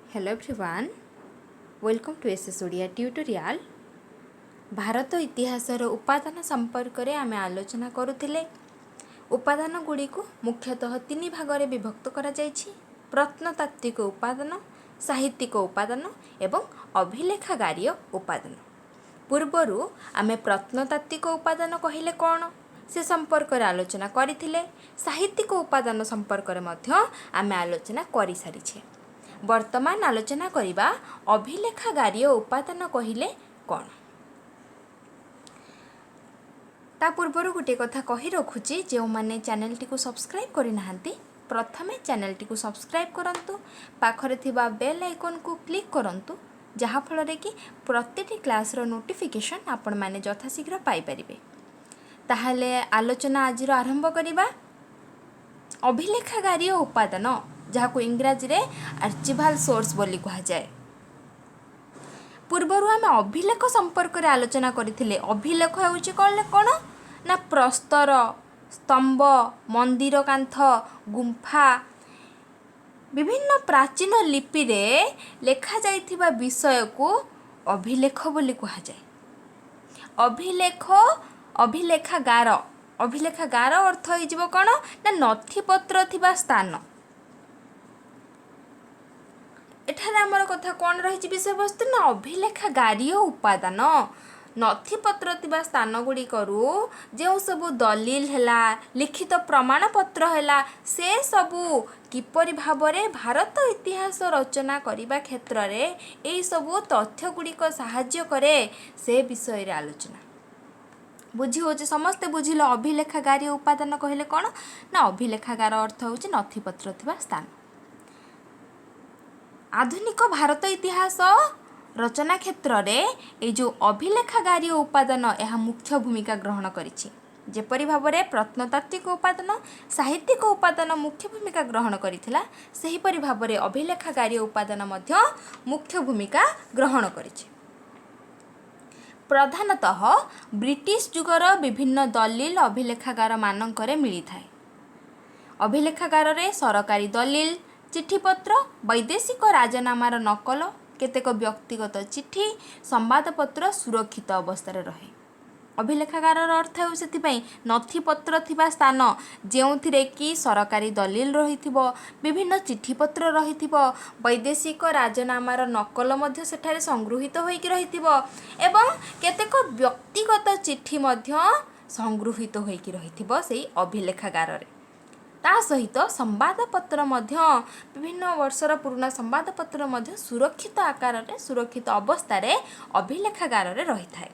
Hello everyone, welcome to SS Odia tutorial. Bharat इतिहासर उपादान संपर्क में आम आलोचना करुले। उपादान गुड़ी को मुख्यतः तीन भाग में विभक्त करा जायछि। प्रत्नतात्विक उपादान, साहित्यिक उपादान एवं अभिलेखागारीय उपादान। पूर्वरु आमे प्रत्नतात्विक उपादान कहिले कौन से संपर्क में आलोचना करथिले। साहित्यिक उपादान संपर्क में मध्य आमे आलोचना करि सारिछे। वर्तमान आलोचना करिबा अभिलेखागारीय उपादान कहिले कौन। ता पूर्वर गोटे कथा कही रखुची, जो माने चैनल टी को सब्सक्राइब करि नाहंती प्रथमे चैनल टी को सब्सक्राइब करंतु, पाखरे थिबा बेल आइकन को क्लिक करंतु, जहा फल कि प्रतिटी क्लास रो नोटिफिकेशन आपण माने यथाशीघ्र पाई परिबे। ताहाले आलोचना आज आरंभ करिबा। अभिलेखागारीय उपादान, जहाँ को इंग्राजी रे आर्चिवाल सोर्स बोली कहा जाए। पूर्वर आम अभिलेख संपर्क में आलोचना करथिले। अभिलेख होउची कौन ना प्रस्तर, स्तंभ, मंदिर कांथ, गुंफा, विभिन्न प्राचीन लिपि रे लेखा जाइथिबा विषय को अभिलेख बोली कहा जाए। अभिलेखागार अर्थ हो कौन ना नथिपत्र थिबा स्थान। एठारे आमर कथा कौन रही विषय वस्तु ना अभिलेखागारीय उपादान। नथिपत्र थिबा स्थान गुड़ी करू जो सबू दलील हैला, लिखित प्रमाण पत्र हैला, से सबू किपरि भाबरे भारत इतिहास रचना करिबा क्षेत्र रे एई सबू तथ्य गुड़िक साहाय्य करे, से विषय रे आलोचना बुझी होचे। समस्ते बुझिल अभिलेखागारीय उपादान कहले कौन ना अभिलेखागार अर्थ होचे नथिपत्र थिबा स्थान। आधुनिक भारत इतिहास रचना क्षेत्र रे ए जो अभिलेखागारीय उपादान यह मुख्य भूमिका ग्रहण करिछि। जेपरि भाबरे प्रत्नतात्विक उपादान, साहित्यिक उपादान मुख्य भूमिका ग्रहण करिथिला, सेहिपरि भाबरे अभिलेखागारीय उपादान मध्य मुख्य भूमिका ग्रहण करिछि। प्रधानतः ब्रिटिश जुगर विभिन्न दलील अभिलेखागार मानकरे मिली थाए। अभिलेखागार रे सरकारी दलील, चिठीपत्र, वैदेशिक राजनामार नकल, केतेक व्यक्तिगत चिठी, संवादपत्र सुरक्षित अवस्था रहे। अभिलेखागार अर्थ हो सेथिपई नथिपत्र थिबा स्थान, जेउथिरे कि सरकारी दलील रहिथिबो, विभिन्न चिठीपत्र रहिथिबो, वैदेशिक राजनामार नकल मध्य सेठारे संगृहीत होइकि रहिथिबो एवं केतेक व्यक्तिगत चिठी मध्य संगृहीत होइकि रहिथिबो सेही अभिलेखागार रे। ता सहित संवादपत्र मध्य विभिन्न वर्षर पुराना संवादपत्र मध्य सुरक्षित आकार रे, सुरक्षित अवस्था रे अभिलेखागार रे रही थाए।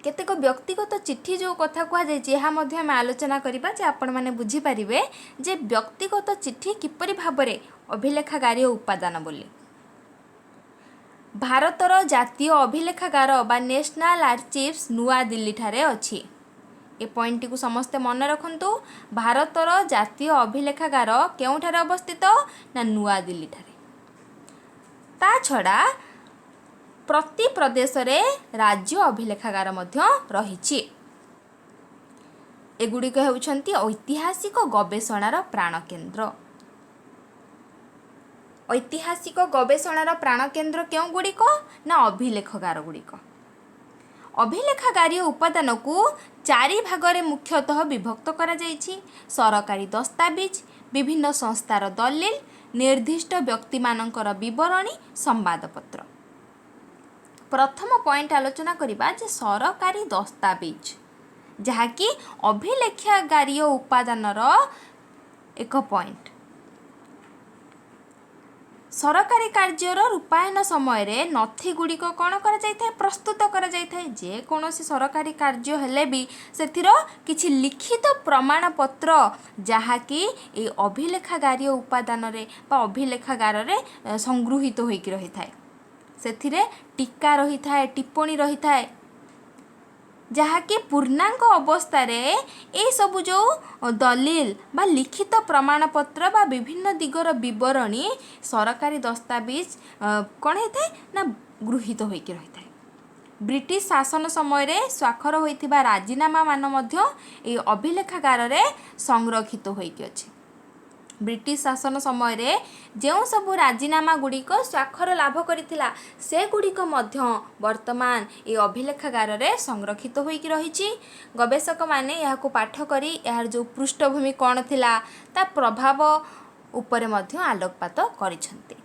केतेक व्यक्तिगत चिठी जो कथा कह जाय आम आलोचना करिबा, जे आपण माने बुझी परिबे जे व्यक्तिगत चिठी किपरि भाबरे अभिलेखागारीय उपादान बोली। भारतर जातीय अभिलेखागार बा नेशनल आर्चिव्स नुआ दिल्ली ठारे अछि। ए पॉइंट को समस्ते मन रखंतु। भारतर जातीय अभिलेखागार केउठारे अवस्थित ना नुआ दिल्ली ठारे। ता छड़ा प्रति प्रदेश रे राज्य अभिलेखागार मध्य रहिछि। एगुड़िक हेउछंती ऐतिहासिक गवेषणार प्राणकेन्द्र। ऐतिहासिक गवेषणार प्राणकेन्द्र केउ गुड़िक ना अभिलेखागार गुड़िक। अभिलेखागारीय उपादान को चारि भागरे मुख्यतः विभक्त करा जायछि। सरकारी दस्तावेज, विभिन्न संस्थार दलील, निर्दिष्ट व्यक्ति मानकर विवरणी, संवादपत्र। प्रथम पॉइंट आलोचना करिबा जे सरकारी दस्तावेज, जहाँकि अभिलेखागारीय उपादानर एक पॉइंट। सरकारी कार्यर रूपायन समय रे नथि गुड़िक कौन करा जायथाय, प्रस्तुत करा जायथाय। जे कोनोसी सरकारी कार्य हेले भी सेथिर किछि लिखित प्रमाण पत्र, जहाँकि ए अभिलेखागारीय उपादान रे बा अभिलेखागार रे संगृहीत होइकि रहिथाय। सेथिरे टीका रहिथाय, टिप्पणी रहिथाय, जहाँकि पूर्णांग अवस्था रे ए सबु जो दलील बा लिखित प्रमाण पत्र बा विभिन्न दिगर विवरणी सरकारी दस्तावेज कौन होता ना गृहीत होइकि रहिथाय। ब्रिटिश शासन समय रे स्वाक्षर होइथिबा राजीनामा मान मध्य ए अभिलेखागार रे संरक्षित होइकि अछि। ब्रिटिश शासन समय रे जो सबू राजीनामा गुड़िक स्वाक्षर लाभ करथिला से गुड़िक मध्य वर्तमान ये अभिलेखागार रे संरक्षित होइकी रहिछि। गवेषक माने याकू पाठ करी यार जो पृष्ठभूमि कौन थिला ता प्रभाव उपरे मध्य आलोकपात करिसंते।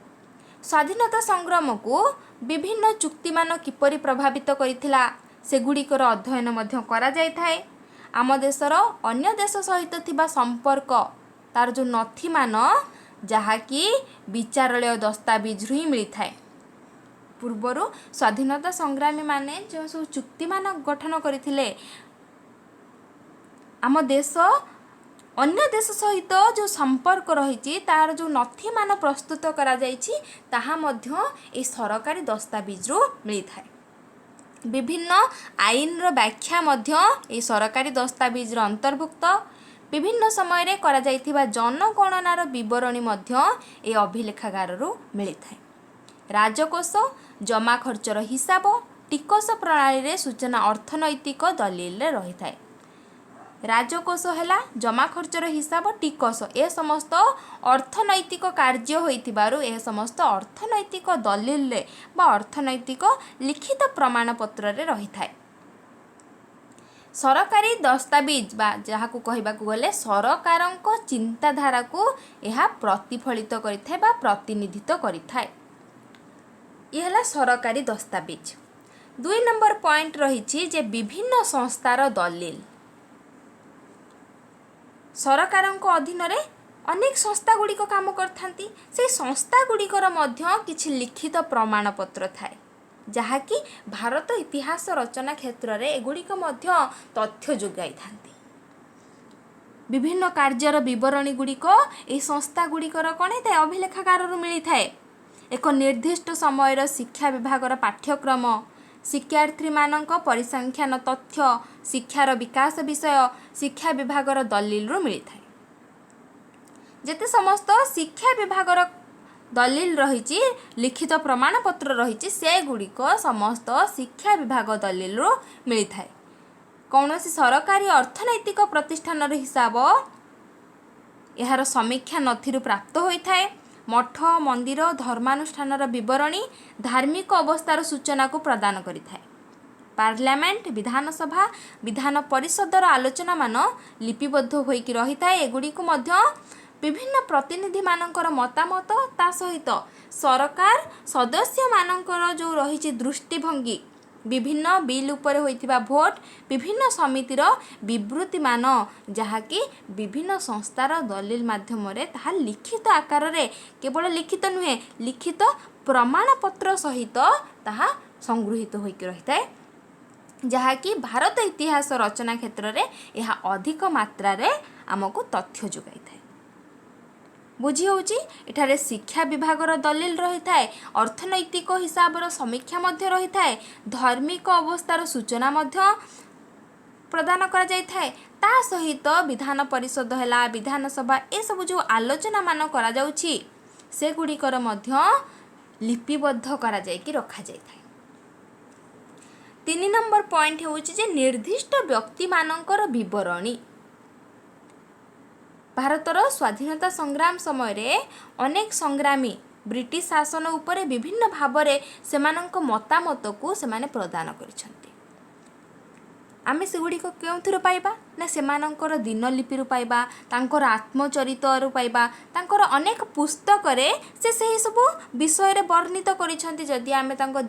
स्वाधीनता संग्राम को विभिन्न चुक्तिमान किपरि प्रभावित करिथिला सेगुड़िकर अध्ययन मध्य करा जाय थाए। आम देशर अन्य देश सहित थिबा संपर्क तार जो नथी मान जहाँकि विचारालय दस्तावेज ही मिलता है। पूर्वर स्वाधीनता संग्रामी माने जो सब चुक्ति मान गठन करथिले आम देश अन्य देश सहित जो संपर्क रही तार जो नथी मान प्रस्तुत करा जायछि ताहा मध्य ए सरकारी दस्तावेज रु मिलता है। विभिन्न आईन रो व्याख्या मध्य ए सरकारी दस्तावेज रो अंतर्भुक्त। विभिन्न समय रे करा जायथिबा जनगणनार विवरणी मध्य ए अभिलेखागार रु मिलता है। राजकोष जमा खर्चर हिसाब टिकस प्रणाली रे सूचना अर्थनैतिक दलील रे रही थाए। राजकोष हैला जमा खर्चर हिसाब टिकस ए समस्त अर्थनैतिक कार्य होइतिबारु ए समस्त अर्थनैतिक दलील रे बा अर्थनैतिक लिखित प्रमाण पत्र रे रही थाए। सरकारी दस्तावेज बा जहाकू कहबाकू गले सरकारक चिंताधारा को यह प्रतिफलित करिथाय बा प्रतिनिधित्व करिथाय। यह हैला सरकारी दस्तावेज। 2 नंबर पॉइंट रही जे विभिन्न संस्थार दलील। सरकारक अधीन रे अनेक संस्था गुड़िक काम करथांती। से संस्था गुड़िकर मध्य किछि लिखित प्रमाण पत्र थाए जहाँकि भारत इतिहास रचना क्षेत्र में एगुड़िक मध्य तथ्य जोगाई थांती। विभिन्न कार्यर विवरणी गुड़िक ए संस्था गुड़िकर कौन है अभिलेखागार मिली थाए। एक निर्दिष्ट समय शिक्षा विभाग पाठ्यक्रम शिक्षार्थी मानक परिसंख्यान तथ्य शिक्षार विकास विषय शिक्षा विभाग दलील रु मिली थाए। जेते समस्त शिक्षा विभाग दलील रही लिखित प्रमाण पत्र रही से गुड़िक समस्त शिक्षा विभाग दलील रु मिली थाए। कौन सरकारी अर्थनैतिक प्रतिष्ठान हिसाब यार समीक्षा नथी प्राप्त होता है। मठ मंदिर धर्मानुष्ठान विवरणी धार्मिक अवस्थार सूचना को प्रदान करिथाए। पार्लियामेंट विधानसभा विधान परिषदर आलोचना मान लिपिबद्ध होइकी रही थाए। एगुड़ी को मध्य विभिन्न प्रतिनिधि मानकर मतामत ता सहित सरकार सदस्य मानकर जो रही दृष्टिभंगी विभिन्न बिल उपरे होइतिबा भोट विभिन्न समितिर विवृत्ति मान जहाँकि विभिन्न संस्थार दलील माध्यम रे ताहा लिखित आकार रे केवल लिखित नुहे लिखित प्रमाण पत्र सहित ताहा संगृहीत होइकी रहिताए जहाँकि भारत इतिहास रचना क्षेत्र में यह अधिक मात्रा रे आमको तथ्य जोगाई थाए। बुझी होउची एठारे शिक्षा विभागर दलील रही थाए। अर्थनैतिक हिसाबर समीक्षा मध्य रही थाए। धार्मिक अवस्थार सूचना मध्य प्रदान करा जाय थाए। ता सहित विधान परिषद हैला विधानसभा ए सब जो आलोचना मान करा जाउची से गुड़िकर मध्य लिपिबद्ध करा जाय कि रखा जाय थाए। 3 नंबर पॉइंट होउची जे निर्दिष्ट व्यक्ति मानकर विवरणी। भारतर स्वाधीनता संग्राम समय रे अनेक संग्रामी ब्रिटिश शासन उपरे विभिन्न भाव रे सेमानंक मतामत को सेमाने प्रदान करिसंती। आमे सेगुड़ी को केउथुर पाइबा ना सेमानंकर दिनलिपि रु पाइबा तांकर आत्मचरित रु पाइबा तांकर अनेक पुस्तक रे से सही सब विषय रे वर्णित करिसंती। जदि आमे तांको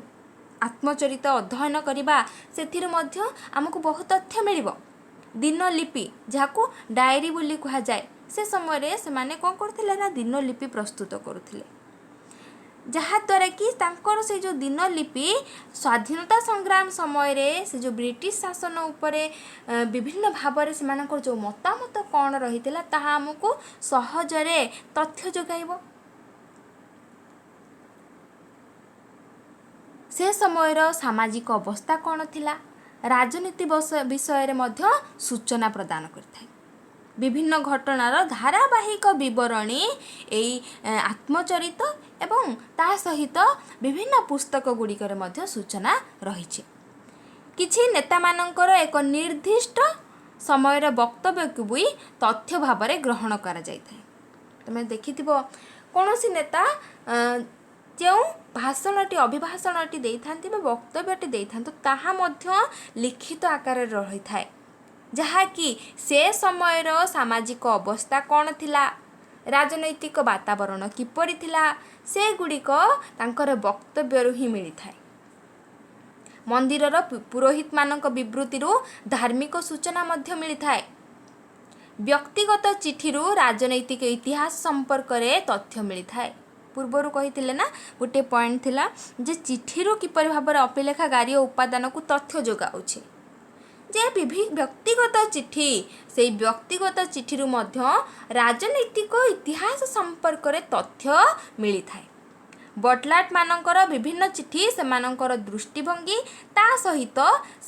आत्मचरित अध्ययन करिबा सेथिर मध्य हमको बहुत तथ्य मिलिबो। दिनलिपि जाकू डायरी बोली कहा जाए से समय रे से माने कोन करथिले ना दिनलिपि प्रस्तुत करुथिले जहाँ द्वारा कि तांकर से जो दिनलिपि स्वाधीनता संग्राम समय रे से जो ब्रिटिश शासन उपरे विभिन्न भाव रे सेमानकर जो मतामत कौन रहितिला ताहा हमको सहजरे तथ्य जोगाइबो। से समयर सामाजिक अवस्था कौन थिला राजनीति विषय रे मध्य सूचना प्रदान करथाय। विभिन्न घटनार धारावाहिक विवरणी एई आत्मचरित एवं ता सहित विभिन्न पुस्तक गुड़िकर मध्य सूचना रही। किछि नेता मानकर एक निर्दिष्ट समयर वक्तव्य को भी तथ्य भाव में ग्रहण करा जाय थाए। तुम देखि कौन सी नेता जो भाषणटी अभिभाषणटी देइथांती बा वक्तव्यटी देइथांतो ताहा मध्य लिखित आकार रही थाए जहाँकि से समयर सामाजिक अवस्था कौन थिला राजनैतिक वातावरण किपरि थिला से गुड़िक तांकर वक्तव्यरू ही मिली थाए। मंदिरर पुरोहित मानक विवृत्तिरू धार्मिक सूचना मध्य मिली थाए। व्यक्तिगत चिठीरू राजनैतिक इतिहास संपर्क रे तथ्य मिली थाए। पूर्वर कही ना गोटे पॉइंट थिला जे चिठीरू किपरि भाव अभिलेखा गारी उपादान को तथ्य जोगाउछि जे व्यक्तिगत चिठी से व्यक्तिगत चिठीरू मध्य राजनैतिक इतिहास संपर्क रे तथ्य मिली थाए। बटलाट मानकर विभिन्न चिठी सेमानकर दृष्टिभंगी ता सहित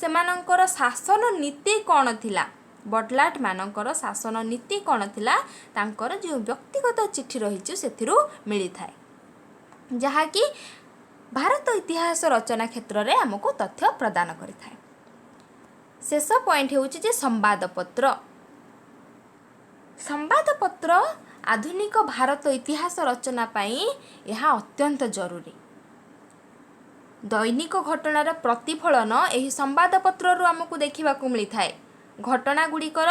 सेमानकर शासन नीति कौन थिला बटलाट मानकर शासन नीति कौन थिला तांकर जो व्यक्तिगत चिठी रही सेथिरू मिली थाए जहाँकि भारत इतिहास रचना क्षेत्र में आमको तथ्य प्रदान करि थाए। शेष पॉइंट होउछि जे संवादपत्र संवादपत्र आधुनिक भारत इतिहास रचना पाई यह अत्यंत जरूरी। दैनिक घटनार प्रतिफलन एही संवादपत्र रु आमको देखा मिलता है। घटना गुड़िकर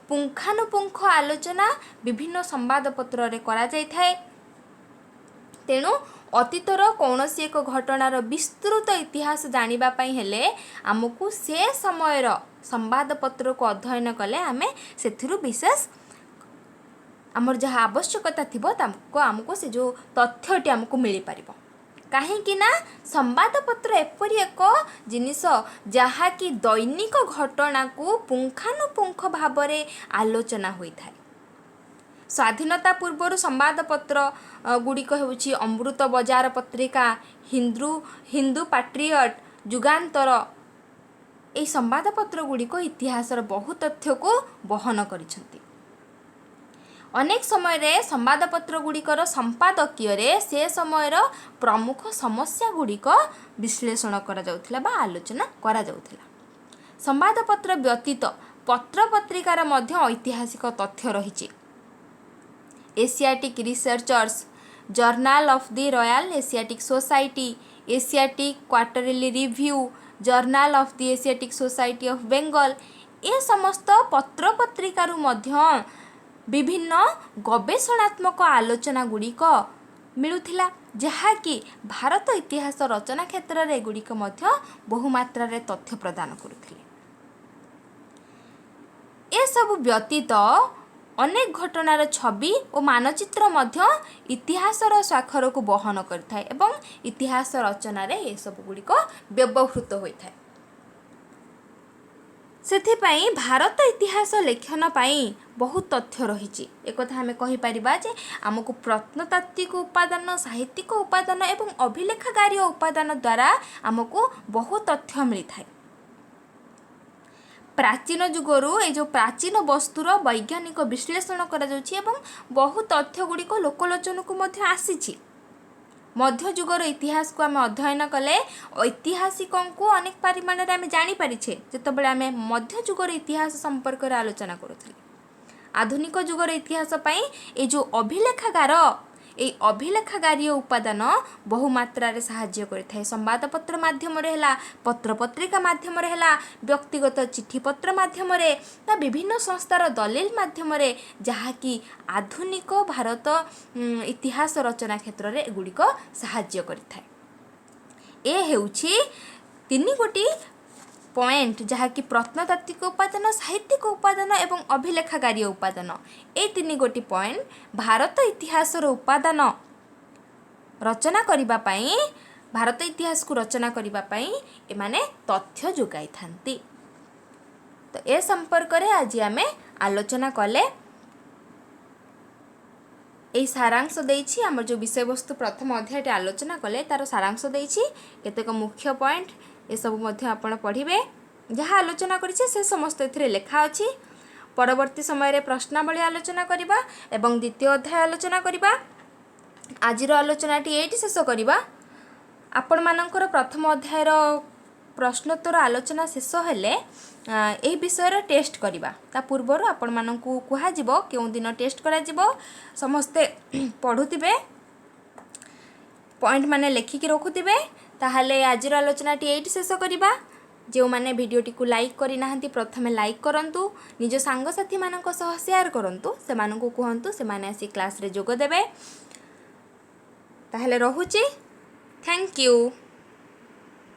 पुंखानुपुंख आलोचना विभिन्न संवादपत्र रे करा जाय थाए। तेणु अतीतर कौन सी एक घटनार विस्तृत इतिहास जानिबा पई हेले आमको से समयर संवादपत्र को अध्ययन कले आमे सेथिरु विशेष आमर जहाँ आवश्यकता थिबो तामको आमको से जो तथ्यटी आमको मिली पारिबो। काहेकि ना संवादपत्र एपरि एक जिनिस जहाँ कि दैनिक घटना को पुंखानुपुंख भाव में आलोचना होई थाए। स्वाधीनता पूर्व संवादपत्र गुड़िक होउछि अमृत बजार पत्रिका हिंदू पैट्रियट जुगांतर ए संवादपत्र गुड़िक इतिहासर बहु तथ्य को बहन करिसेंती। अनेक समय रे संवादपत्र गुड़िकर संपादकीय रे से समयर प्रमुख समस्या गुड़िक विश्लेषण करा जाउथिला बा आलोचना करा जाउथिला। संवादपत्र व्यतीत पत्र पत्रिकार मध्य ऐतिहासिक तथ्य रहिछि। Asiatic researches journal of the royal Asiatic society Asiatic quarterly review journal of the Asiatic society of Bengal ए समस्त पत्र पत्रिकारु मध्य विभिन्न गवेषणात्मक आलोचना गुड़िक मिलुथिला जहाँकि भारत इतिहास रचना क्षेत्र में गुड़िक मध्य बहुमात्रा रे तथ्य प्रदान करुथिले। ए सब व्यतीत अनेक घटनार छवि और मानचित्र मध्य इतिहासर स्वाक्षर को बहन करिथाए एवं इतिहास रचना रे ए सब गुड़िक व्यवहृत होइथाए। सेथिपाई भारत इतिहास लेखन पाई बहुत तथ्य रही। एक आम कहीपर जे आमको प्रत्नतात्विक उपादान साहित्यिक उपादान एवं अभिलेखागारी उपादान द्वारा आमको बहुत तथ्य मिलता है। प्राचीन जुगरू ये जो प्राचीन वस्तुर वैज्ञानिक विश्लेषण करा जाउछि एवं बहुत तथ्य गुड़िक लोकलोचन को मध्य आसीछि। मध्य जुगर इतिहास को आम अध्ययन कले ऐतिहासिकों को अनेक परिमाण में आम जानीपारिछे जेतेबेले आम मध्य जुगर इतिहास संपर्क में आलोचना करुथिले। आधुनिक जुगर इतिहास पाई ए जो अभिलेखागार ए अभिलेखागारी उपादान बहुमात्रा रे साहाय्य करिथाए। संवादपत्र माध्यम रे हेला पत्र पत्रिका माध्यम रे हेला व्यक्तिगत चिठी पत्र माध्यम रे ना विभिन्न संस्थार दलिल माध्यम रे जहाँ कि आधुनिक भारत इतिहास रचना क्षेत्र में एगुड़िक साहाय्य करिथाए। ए हेउछि तीन गोटी पॉइंट जहाँ कि प्रत्नतात्विक उपादान साहित्यिक उपादान एवं अभिलेखागारी उपादान ए तीन गोटी पॉइंट भारत इतिहासर उपादान रचना करिबा पाई भारत इतिहास को रचना करिबा पाई एमाने तथ्य जोगाई थांती। तो ए संपर्क रे आज आमे आलोचना कले ए सारांश देइछि हमर जो विषय वस्तु प्रथम अध्याय आलोचना कले तार सारांश देइछि केतेक मुख्य पॉइंट ए सब मध्य आपण पढ़िबे जहाँ आलोचना करिছে से समस्त एथिरे लेखा अछि। परवर्ती समय रे प्रश्नावली आलोचना करिबा एवं द्वितीय अध्याय आलोचना करिबा। आजिर आलोचनाटी एठी शेष करिबा। आपण मानकर प्रथम अध्यायर प्रश्नोत्तर आलोचना शेष हेले ଏହି ବିଷୟରେ ଟେଷ୍ଟ କରିବା ତା ପୂର୍ବରୁ ଆପଣମାନଙ୍କୁ କୁହାଯିବ କେଉଁ ଦିନ ଟେଷ୍ଟ କରାଯିବ ସମସ୍ତେ ପଢ଼ୁଥିବେ पॉइंट माने लेखिकी रखुथिबे। ताहले आजिर आलोचनाटी एइठी शेष करिबा। जो माने भिडियोटी को लाइक करि नाहंती प्रथमे लाइक करंतु, निज सांगसाथी मानक सह शेयर करंतु, से मानकु कहंतु से माने आसी क्लास रे जोग देबे। ताहले रहुची, थैंक यू।